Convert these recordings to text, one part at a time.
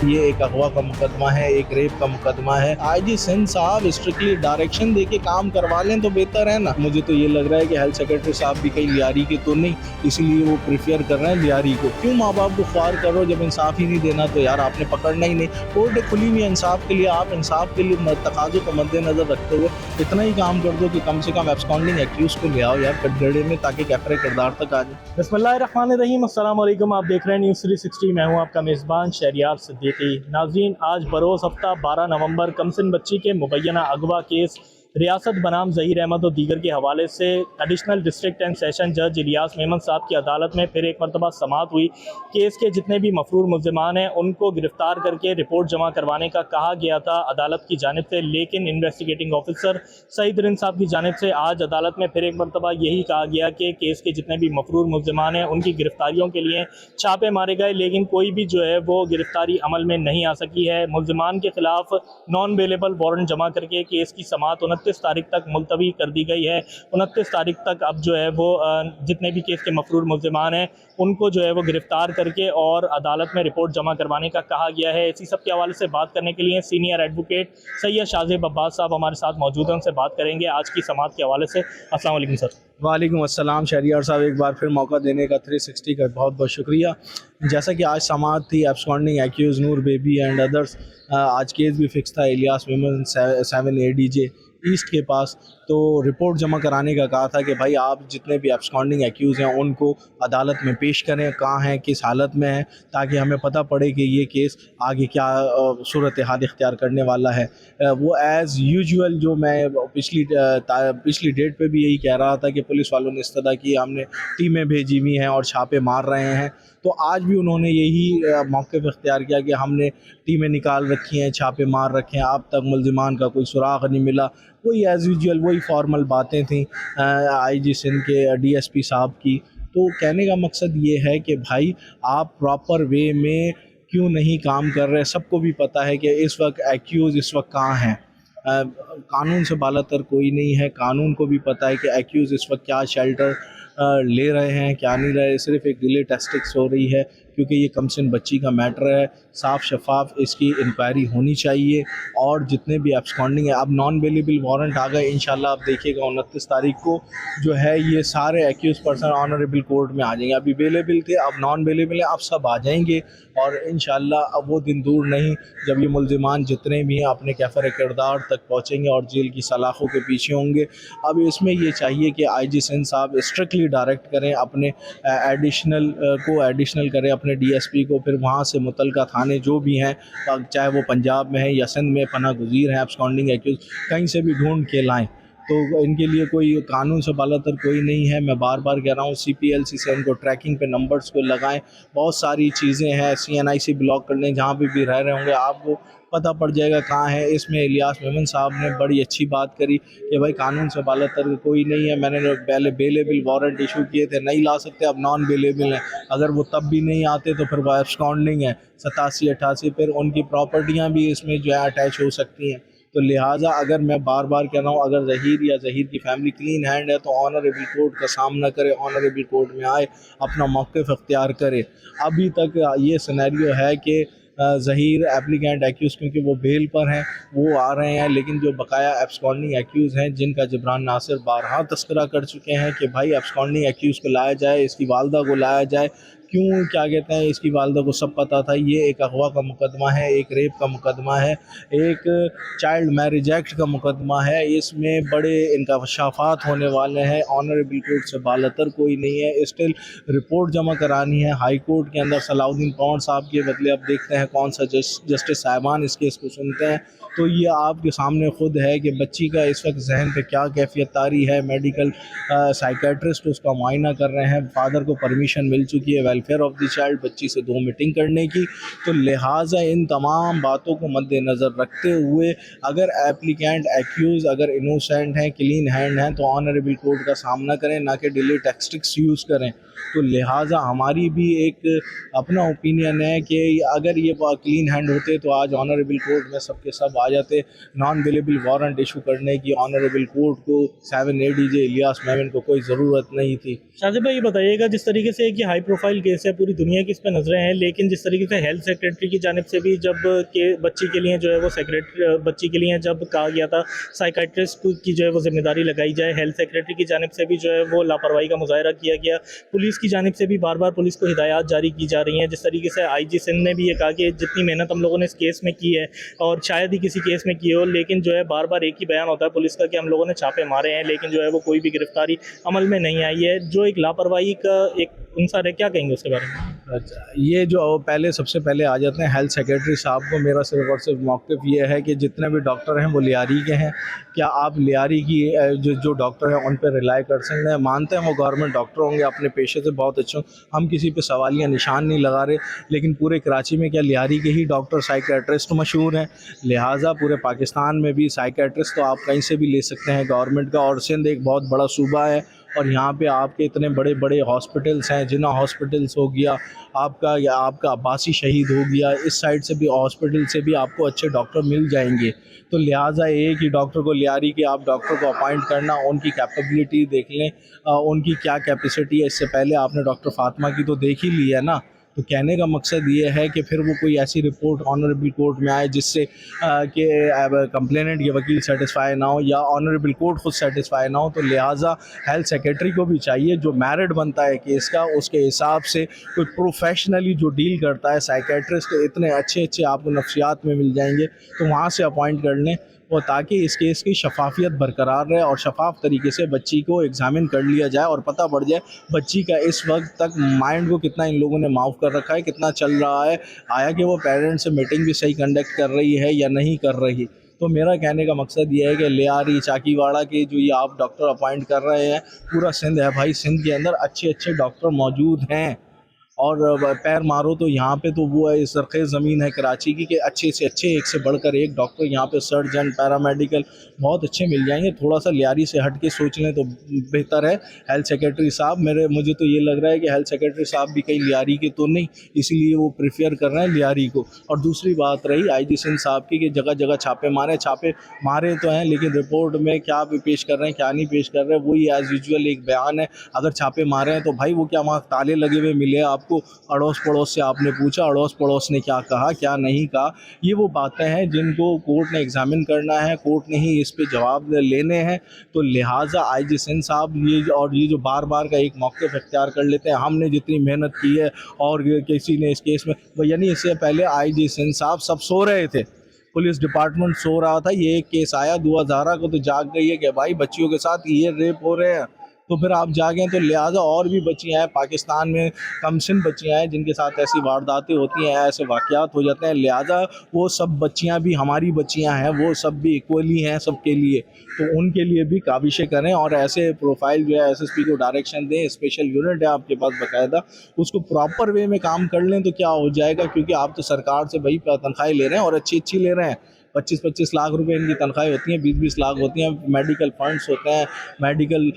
ये एक अगवा का मुकदमा है, एक रेप का मुकदमा है। आईजी सिंध साहब स्ट्रिक्टली डायरेक्शन देके काम करवा लें तो बेहतर है ना। मुझे तो ये लग रहा है कि हेल्थ सेक्रेटरी साहब भी कहीं लियारी के तो नहीं, इसीलिए वो प्रेफर कर रहे हैं लियारी को। क्यों माँ बाप को ख्वार करो जब इंसाफ ही नहीं देना, तो यार आपने पकड़ना ही नहीं। कोर्ट खुली हुई है इंसाफ के लिए, आप इंसाफ के लिए तकाजों को मद्देनजर रखते हुए इतना ही काम कर दो कि कम से कम एब्सकॉन्डिंग एक्यूज को ले आओ यार कटघरे में, ताकि कैफरे किरदार तक आ जाए। बिस्मिल्लाहिर्रहमानिर्रहीम, अस्सलाम वालेकुम। आप देख रहे हैं न्यूज़ 360। मैं हूं आपका मेज़बान शहरियार सिद्दीकी। नाज़रीन, आज बरोज़ हफ्ता 12 नवंबर कमसिन बच्ची के मुबैना अगवा केस रियासत बनाम ज़हीर अहमद और दीगर के हवाले से एडिशनल डिस्ट्रिक्ट एंड सेशन जज इलियास मेमन साहब की अदालत में फिर एक मरतबा समाअत हुई। केस के जितने भी मफरूर मुल्ज़िमान हैं उनको गिरफ़्तार करके रिपोर्ट जमा करवाने का कहा गया था अदालत की जानिब से, लेकिन इन्वेस्टिगेटिंग ऑफिसर सईद रिन साहब की जानिब से आज अदालत में फिर एक मरतबा यही कहा गया कि केस के जितने भी मफरूर मुल्ज़िमान हैं उनकी गिरफ़्तारियों के लिए छापे मारे गए, लेकिन कोई भी जो है वो गिरफ़्तारी अमल में नहीं आ सकी है। मुल्ज़िमान के ख़िलाफ़ नॉन अवेलेबल वारंट जमा करके केस की समाअत 29 तारीख तक मुलतवी कर दी गई है। 29 तारीख तक अब जो है वो जितने भी केस के मफरूर मुल्ज़िमान हैं उनको जो है वो गिरफ़्तार करके और अदालत में रिपोर्ट जमा करवाने का कहा गया है। इसी सब के हवाले से बात करने के लिए सीनियर एडवोकेट सैयद शाहज़ेब अब्बास साहब हमारे साथ मौजूद हैं, उनसे बात करेंगे आज की समाअत के हवाले से। अस्सलाम वालेकुम सर। वालेकुम अस्सलाम शहरियार साहब, एक बार फिर मौका देने का 360 का बहुत बहुत शुक्रिया। जैसा कि आज समाअत थी absconding accused Noor Baby and others, आज केस भी फिक्स था इलियास मेमन 7 ADJ ईस्ट के पास। तो रिपोर्ट जमा कराने का कहा था कि भाई आप जितने भी एब्सकॉन्डिंग एक्यूज़ हैं उनको अदालत में पेश करें, कहाँ हैं, किस हालत में हैं, ताकि हमें पता पड़े कि ये केस आगे क्या सूरत हाल इख्तियार करने वाला है। वो एज़ यूजुअल जो मैं पिछली डेट पे भी यही कह रहा था कि पुलिस वालों ने इस्तदा की, हमने टीमें भेजी हुई हैं और छापे मार रहे हैं, तो आज भी उन्होंने यही मौक़िफ़ इख्तियार किया कि हमने टीमें निकाल रखी हैं, छापे मार रखे हैं, अब तक मुल्ज़िमान का कोई सुराग नहीं मिला। वही एज़ यूजुअल वही फॉर्मल बातें थी आईजी सिंध के DSP साहब की। तो कहने का मकसद ये है कि भाई आप प्रॉपर वे में क्यों नहीं काम कर रहे। सबको भी पता है कि इस वक्त एक्यूज़ इस वक्त कहाँ हैं। कानून से बालातर कोई नहीं है, कानून को भी पता है कि एक्यूज़ इस वक्त क्या शेल्टर ले रहे हैं, क्या नहीं रहे। सिर्फ एक डिले टेस्टिक्स हो रही है क्योंकि ये कमसिन बच्ची का मैटर है, साफ शफाफ इसकी इंक्वायरी होनी चाहिए। और जितने भी एब्सकॉन्डिंग है, अब नॉन अवेलेबल वारंट आ गए, इंशाल्लाह आप देखिएगा 29 तारीख को जो है ये सारे एक्यूज पर्सन ऑनरेबल कोर्ट में आ जाएंगे। अभी अवेलेबल थे, अब नॉन अवेलेबल है, अब सब आ जाएंगे। और इंशाल्लाह अब वो दिन दूर नहीं जब ये मुल्ज़िमान जितने भी हैं अपने कैफर किरदार तक पहुँचेंगे और जेल की सलाखों के पीछे होंगे। अब इसमें ये चाहिए कि आईजी सिंध साहब स्ट्रिक्टली डायरेक्ट करें अपने एडिशनल करें अपने DSP को, फिर वहाँ से मुतलका थाने जो भी हैं, चाहे वो पंजाब में है या सिंध में पनाह गुज़ीर हैं एब्सकॉन्डिंग एक्यूज़, कहीं से भी ढूंढ के लाएं। तो इनके लिए कोई कानून से बालातर कोई नहीं है। मैं बार बार कह रहा हूँ CPLC से इनको ट्रैकिंग पे नंबर्स को लगाएं। बहुत सारी चीज़ें हैं, CNIC ब्लॉक कर लें, जहाँ भी रह रहे होंगे आपको पता पड़ जाएगा कहाँ है। इसमें इलियास मेमन साहब ने बड़ी अच्छी बात करी कि भाई कानून से बालातर कोई नहीं है। मैंने पहले बेलेबल वारंट इशू किए थे, नहीं ला सकते, अब नॉन बेलेबल हैं। अगर वो तब भी नहीं आते तो फिर वो एब्सकॉन्डिंग है 87-88, फिर उनकी प्रॉपर्टियाँ भी इसमें जो है अटैच हो सकती हैं। तो लिहाजा अगर मैं बार बार कह रहा हूँ, अगर ज़हीर की फैमिली क्लीन हैंड है तो ऑनरेबल कोर्ट का सामना करे, ऑनरेबल कोर्ट में आए, अपना मौक़िफ़ इख्तियार करे। अभी तक ये सिनेरियो है कि ज़हीर एप्लीकेंट एक्यूज़ क्योंकि वो बेल पर हैं वो आ रहे हैं, लेकिन जो बकाया एब्सकॉन्डिंग एक्यूज़ हैं जिनका जबरान नासिर बारहा तस्करा कर चुके हैं कि भाई एब्सकॉन्डिंग एक्यूज़ को लाया जाए, इसकी वालदा को लाया जाए। क्यों, क्या कहते हैं, इसकी वालदा को सब पता था ये एक अगवा का मुकदमा है, एक रेप का मुकदमा है, एक चाइल्ड मैरिज एक्ट का मुकदमा है, इसमें बड़े इंकशाफात होने वाले हैं। ऑनरेबल कोर्ट से बालतर कोई नहीं है, स्टिल रिपोर्ट जमा करानी है हाई कोर्ट के अंदर। सलाउद्दीन पवन साहब के बदले अब देखते हैं कौन सा जस्टिस साहिबान इस केस को सुनते हैं। तो ये आपके सामने खुद है कि बच्ची का इस वक्त जहन पे क्या कैफियत तारी है। मेडिकल साइकेट्रिस्ट उसका मुआयना कर रहे हैं, फादर को परमिशन मिल चुकी है वेलफेयर ऑफ द चाइल्ड बच्ची से 2 मीटिंग करने की। तो लिहाजा इन तमाम बातों को मद्देनज़र रखते हुए अगर एप्लीकेंट एक्यूज़ अगर इनोसेंट हैं, क्लीन हैंड हैं, तो ऑनरेबल कोर्ट का सामना करें, ना कि डिले टैक्टिक्स यूज़ करें। तो लिहाजा हमारी भी एक अपना ओपिनियन है कि अगर ये क्लीन हैंड होते तो आज ऑनरेबल कोर्ट में सबके सब आ जाते। नॉन अवेलेबल वारंट इशू करने की ऑनरेबल कोर्ट को 7 ADJ इलियास मेमन को कोई ज़रूरत नहीं थी। शाजिब भाई, ये बताइएगा, जिस तरीके से एक ये हाई प्रोफाइल केस है, पूरी दुनिया की इस पर नजरें हैं, लेकिन जिस तरीके से हेल्थ सेक्रेटरी की जानिब से भी जब के बच्ची के लिए जो है वो सेक्रेटरी बच्ची के लिए जब कहा गया था साइकाइट्रिस्ट की जो है वो जिम्मेदारी लगाई जाए, हेल्थ सेक्रेटरी की जानिब से भी जो है वो लापरवाही का मुजाहरा किया गया, पुलिस की जानिब से भी बार बार पुलिस को हिदायत जारी की जा रही हैं। जिस तरीके से IG सिंध ने भी ये कहा कि जितनी मेहनत हम लोगों ने इस केस में की है और शायद ही किसी केस में की हो, लेकिन जो है बार बार एक ही बयान होता है पुलिस का कि हम लोगों ने छापे मारे हैं, लेकिन जो है वो कोई भी गिरफ्तारी अमल में नहीं आई है, जो एक लापरवाही का एक अंसर है। क्या कहेंगे उसके बारे में? अच्छा, ये जो पहले सबसे पहले आ जाते हैं हेल्थ सेक्रेटरी साहब को, मेरा सिर्फ और सिर्फ मौक़िफ़ ये है कि जितने भी डॉक्टर हैं वो लियारी के हैं। क्या आप लियारी की जो डॉक्टर हैं उन पर रिलाई कर सकते हैं? मानते हैं वो गवर्नमेंट डॉक्टर होंगे, अपने पेशे से बहुत अच्छे, हम किसी पे सवालिया निशान नहीं लगा रहे, लेकिन पूरे कराची में क्या लियारी के ही डॉक्टर साइकेट्रिस्ट मशहूर हैं? लिहाजा पूरे पाकिस्तान में भी साइकेट्रिस्ट तो आप कहीं से भी ले सकते हैं गवर्नमेंट का। और सिंध एक बहुत बड़ा सूबा है और यहाँ पे आपके इतने बड़े बड़े हॉस्पिटल्स हैं, जिन्ना हॉस्पिटल्स हो गया आपका, या आपका अब्बासी शहीद हो गया, इस साइड से भी हॉस्पिटल से भी आपको अच्छे डॉक्टर मिल जाएंगे। तो लिहाजा एक ही डॉक्टर को लियारी के आप डॉक्टर को अपॉइंट करना, उनकी कैपेबिलिटी देख लें, उनकी क्या कैपेसिटी है। इससे पहले आपने डॉक्टर फातिमा की तो देख ही ली है ना। तो कहने का मकसद ये है कि फिर वो कोई ऐसी रिपोर्ट ऑनरेबल कोर्ट में आए जिससे कि कंप्लेनेंट के वकील सेटिस्फाई ना हो या ऑनरेबल कोर्ट खुद सेटिस्फाई ना हो। तो लिहाजा हेल्थ सेक्रेटरी को भी चाहिए जो मेरिट बनता है केस का, उसके हिसाब से कोई प्रोफेशनली जो डील करता है, साइकेट्रिस्ट इतने अच्छे अच्छे आपको नफ्सियात में मिल जाएंगे, तो वहाँ से अपॉइंट कर लें, और ताकि इस केस की शफाफियत बरकरार रहे और शफाफ तरीके से बच्ची को एग्ज़ामिन कर लिया जाए और पता पड़ जाए बच्ची का इस वक्त तक माइंड को कितना इन लोगों ने माफ़ कर रखा है, कितना चल रहा है, आया कि वो पेरेंट्स से मीटिंग भी सही कंडक्ट कर रही है या नहीं कर रही। तो मेरा कहने का मकसद ये है कि लियारी चाकीवाड़ा के जो ये आप डॉक्टर अपॉइंट कर रहे हैं, पूरा सिंध है भाई, सिंध के अंदर अच्छे अच्छे डॉक्टर मौजूद हैं। और पैर मारो तो यहाँ पे तो वो है, सरखेज़ ज़मीन है कराची की, कि अच्छे से अच्छे एक से बढ़कर एक डॉक्टर यहाँ पे, सर्जन, पैरामेडिकल बहुत अच्छे मिल जाएंगे। थोड़ा सा लियारी से हट के सोच लें तो बेहतर है। हेल्थ सेक्रेटरी साहब, मुझे तो ये लग रहा है कि हेल्थ सेक्रेटरी साहब भी कहीं लियारी के तो नहीं, इसलिए वो प्रेफर कर रहे हैं लियारी को। और दूसरी बात रही IG सिंध साहब की कि जगह जगह छापे मारे तो हैं, लेकिन रिपोर्ट में क्या पेश कर रहे हैं क्या नहीं पेश कर रहे हैं, वही एज़ यूजुअल एक बयान है। अगर छापे मारे हैं तो भाई वो क्या वहाँ ताले लगे हुए मिले आपको? अड़ोस पड़ोस से आपने पूछा, अड़ोस पड़ोस ने क्या कहा क्या नहीं कहा? ये वो बातें हैं जिनको कोर्ट ने एग्जामिन करना है, कोर्ट ने ही इस पे जवाब लेने हैं। तो लिहाजा IG सिंध साहब ये जो बार बार का एक मौक़िफ़ इख्तियार कर लेते हैं, हमने जितनी मेहनत की है और किसी ने इस केस में, यानी इससे पहले IG सिंध साहब सब सो रहे थे, पुलिस डिपार्टमेंट सो रहा था, ये एक केस आया 2011 को तो जाग गई है कि भाई बच्चियों के साथ ये रेप हो रहे हैं, तो फिर आप जागें। तो लिहाजा और भी बच्चियाँ हैं पाकिस्तान में, कमसिन बच्चियाँ हैं जिनके साथ ऐसी वारदातें होती हैं, ऐसे वाक़यात हो जाते हैं। लिहाजा वो सब बच्चियाँ भी हमारी बच्चियाँ हैं, वो सब भी इक्वली हैं सबके लिए, तो उनके लिए भी काबिशें करें और ऐसे प्रोफाइल जो है SSP को डायरेक्शन दें, स्पेशल यूनिट है आपके पास बाकायदा, उसको प्रॉपर वे में काम कर लें तो क्या हो जाएगा। क्योंकि आप तो सरकार से भाई तनख्वाहें ले रहे हैं और अच्छी ले रहे हैं, 25-25 लाख रुपए इनकी तनख्वाहें होती हैं, 20-20 लाख होती हैं, मेडिकल फंड्स होते हैं, मेडिकल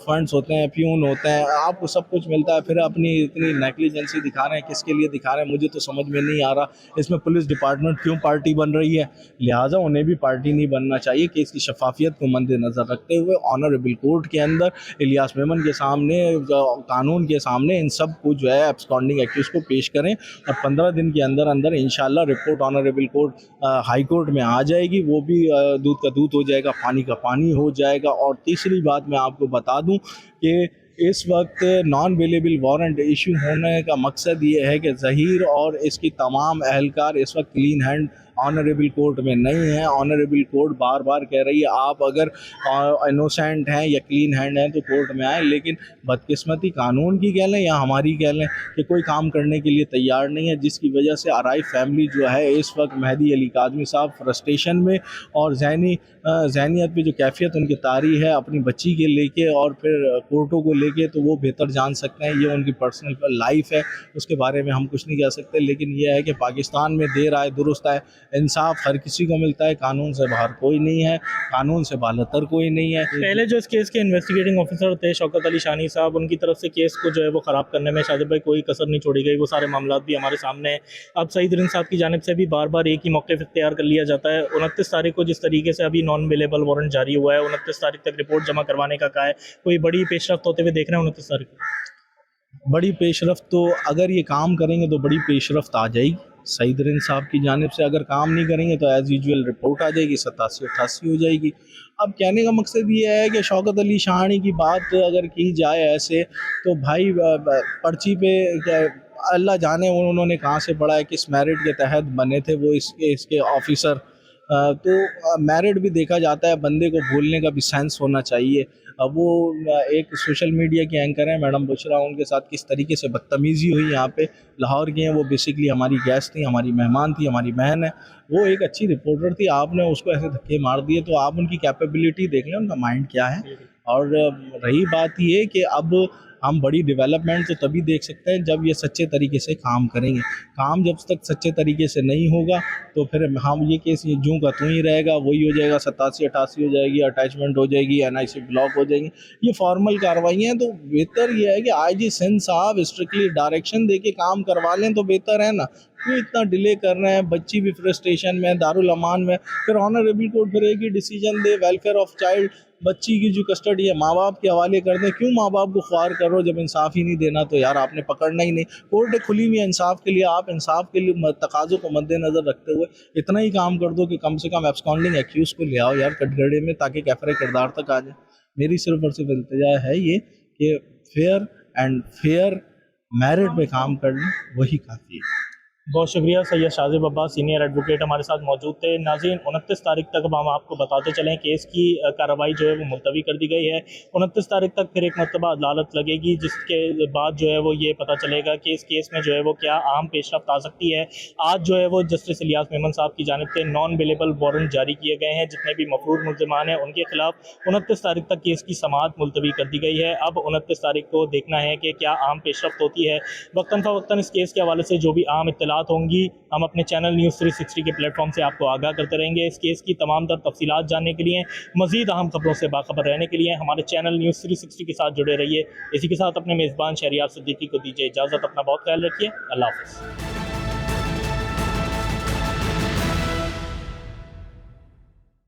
फंड्स होते हैं, प्यून होते हैं, आपको सब कुछ मिलता है। फिर अपनी इतनी नेग्लिजेंसी दिखा रहे हैं, किसके लिए दिखा रहे हैं मुझे तो समझ में नहीं आ रहा। इसमें पुलिस डिपार्टमेंट क्यों पार्टी बन रही है? लिहाजा उन्हें भी पार्टी नहीं बनना चाहिए कि इसकी शफाफियत को मद्देनज़र रखते हुए ऑनरेबल कोर्ट के अंदर इलियास मेमन के सामने, कानून के सामने इन सब को जो है एब्सकॉन्डिंग एक्यूज को पेश करें और 15 दिन के अंदर अंदर इंशाल्लाह report honourable court high court में आ जाएगी, वो भी दूध का दूध हो जाएगा, पानी का पानी हो जाएगा। और तीसरी बात मैं आपको बता दूं कि इस वक्त नॉन अवेलेबल वारंट इशू होने का मकसद ये है कि ज़हीर और इसकी तमाम अहलकार इस वक्त क्लीन हैंड ऑनरेबल कोर्ट में नहीं है। ऑनरेबल कोर्ट बार बार कह रही है आप अगर इनोसेंट हैं या क्लीन हैंड हैं तो कोर्ट में आए, लेकिन बदकिस्मती कानून की कह लें या हमारी कह लें कि कोई काम करने के लिए तैयार नहीं है, जिसकी वजह से आराई फैमिली जो है इस वक्त मेहदी अली काज़मी साहब फ्रस्ट्रेशन में और जहनीत पे जो कैफियत उनकी तारी है अपनी बच्ची के लेके और फिर कोर्टों को लेके, तो वो बेहतर जान सकते हैं, ये उनकी पर्सनल लाइफ है, उसके बारे में हम कुछ नहीं कह सकते। लेकिन यह है कि पाकिस्तान में देर आए दुरुस्त आए, इंसाफ हर किसी को मिलता है, कानून से बाहर कोई नहीं है, कानून से बालतर कोई नहीं है। पहले जो इस केस के इन्वेस्टिगेटिंग ऑफिसर थे शौकत अली शानी साहब, उनकी तरफ से केस को जो है वो ख़राब करने में शाहिद भाई कोई कसर नहीं छोड़ी गई, वो सारे मामला भी हमारे सामने हैं। अब सईद रिंद साहब की जानिब से भी बार बार एक ही मौक़िफ़ इख्तियार कर लिया जाता है। 29 तारीख को जिस तरीके से अभी नॉन अवेलेबल वारंट जारी हुआ है, 29 तारीख तक रिपोर्ट जमा करवाने का कहा है, कोई बड़ी पेशरफ्त होते हुए देख रहे हैं 29 तारीख को? बड़ी पेशरफ्त तो अगर ये काम करेंगे तो बड़ी पेशरफ्त आ जाएगी। सईद रिंद साहब की जानिब से अगर काम नहीं करेंगे तो एज़ यूजुअल रिपोर्ट आ जाएगी, 87-88 हो जाएगी। अब कहने का मकसद ये है कि शौकत अली शाहानी की बात अगर की जाए ऐसे तो भाई पर्ची पे अल्लाह जाने उन्होंने कहाँ से पढ़ा है, किस मेरिट के तहत बने थे वो इसके ऑफिसर। तो मेरिट भी देखा जाता है, बंदे को भूलने का भी सेंस होना चाहिए। अब वो एक सोशल मीडिया की एंकर हैं मैडम बुशरा, उनके साथ किस तरीके से बदतमीज़ी हुई यहाँ पे, लाहौर की हैं वो, बेसिकली हमारी गेस्ट थी, हमारी मेहमान थी, हमारी बहन है, वो एक अच्छी रिपोर्टर थी, आपने उसको ऐसे धक्के मार दिए। तो आप उनकी कैपेबिलिटी देख लें, उनका माइंड क्या है। और रही बात ये कि अब हम बड़ी डेवलपमेंट तो तभी देख सकते हैं जब ये सच्चे तरीके से काम करेंगे। काम जब तक सच्चे तरीके से नहीं होगा तो फिर हम ये केस ये जूं का त्यों ही रहेगा, वही हो जाएगा, 87-88 हो जाएगी, अटैचमेंट हो जाएगी, एनआईसी ब्लॉक हो जाएगी। ये फॉर्मल कार्रवाई हैं। तो बेहतर ये है कि आईजी सिंध साहब स्ट्रिक्टली डायरेक्शन दे के काम करवा लें तो बेहतर है ना। क्यों इतना डिले कर रहे हैं? बच्ची भी फ्रस्ट्रेशन में, दारुल अमान में, फिर ऑनरेबल कोर्ट फिर एक ही डिसीजन दे, वेलफेयर ऑफ चाइल्ड, बच्ची की जो कस्टडी है माँ बाप के हवाले कर दें। क्यों माँ बाप को ख्वार कर रहे हो? जब इंसाफ ही नहीं देना तो यार आपने पकड़ना ही नहीं। कोर्ट खुली हुई है इंसाफ के लिए, आप इंसाफ के लिए तकाज़ों को मद्देनज़र रखते हुए इतना ही काम कर दो कि कम से कम एब्सकॉन्डिंग एक्यूज़ को ले आओ यार कटघरे में, ताकि कैफरे किरदार तक आ जाए। मेरी सिर्फ और सिर्फ इल्तिजा है ये कि फेयर मेरिट पे काम कर लें, वही काफ़ी है। बहुत शुक्रिया। सैयद शाज़िब अब्बास सीनियर एडवोकेट हमारे साथ मौजूद थे। नाज़रीन, 29 तारीख तक अब हम आपको बताते चलें केस की कार्रवाई जो है वो मुलतवी कर दी गई है। 29 तारीख तक फिर एक मरतबा अदालत लगेगी, जिसके बाद जो है वो ये पता चलेगा कि इस केस में जो है वो क्या अहम पेशरफ्त आ सकती है। आज जो है वो जस्टिस इलियास मेमन साहब की जानिब से नॉन अवेलेबल वारंट जारी किए गए हैं। जितने भी मफरूर मुल्ज़िमान हैं उनके खिलाफ 29 तारीख तक केस की समाअत मुलतवी कर दी गई है। अब 29 तारीख को देखना है कि क्या अहम पेशरफ्त होती है। वक्तन फ़वक्तन इस केस के हवाले से जो भी अहम इत्तलात होंगी हम अपने चैनल न्यूज़ 360 के प्लेटफॉर्म से आपको आगाह करते रहेंगे। इस केस की तमाम तर तफसीलात जानने के लिए, मज़ीद अहम खबरों से बाखबर रहने के लिए हमारे चैनल न्यूज़ 360 के साथ जुड़े रहिए। इसी के साथ अपने मेज़बान शहरियार सिद्दीकी को दीजिए इजाज़त। अपना बहुत ख्याल रखिए। अल्लाह हाफ़िज़।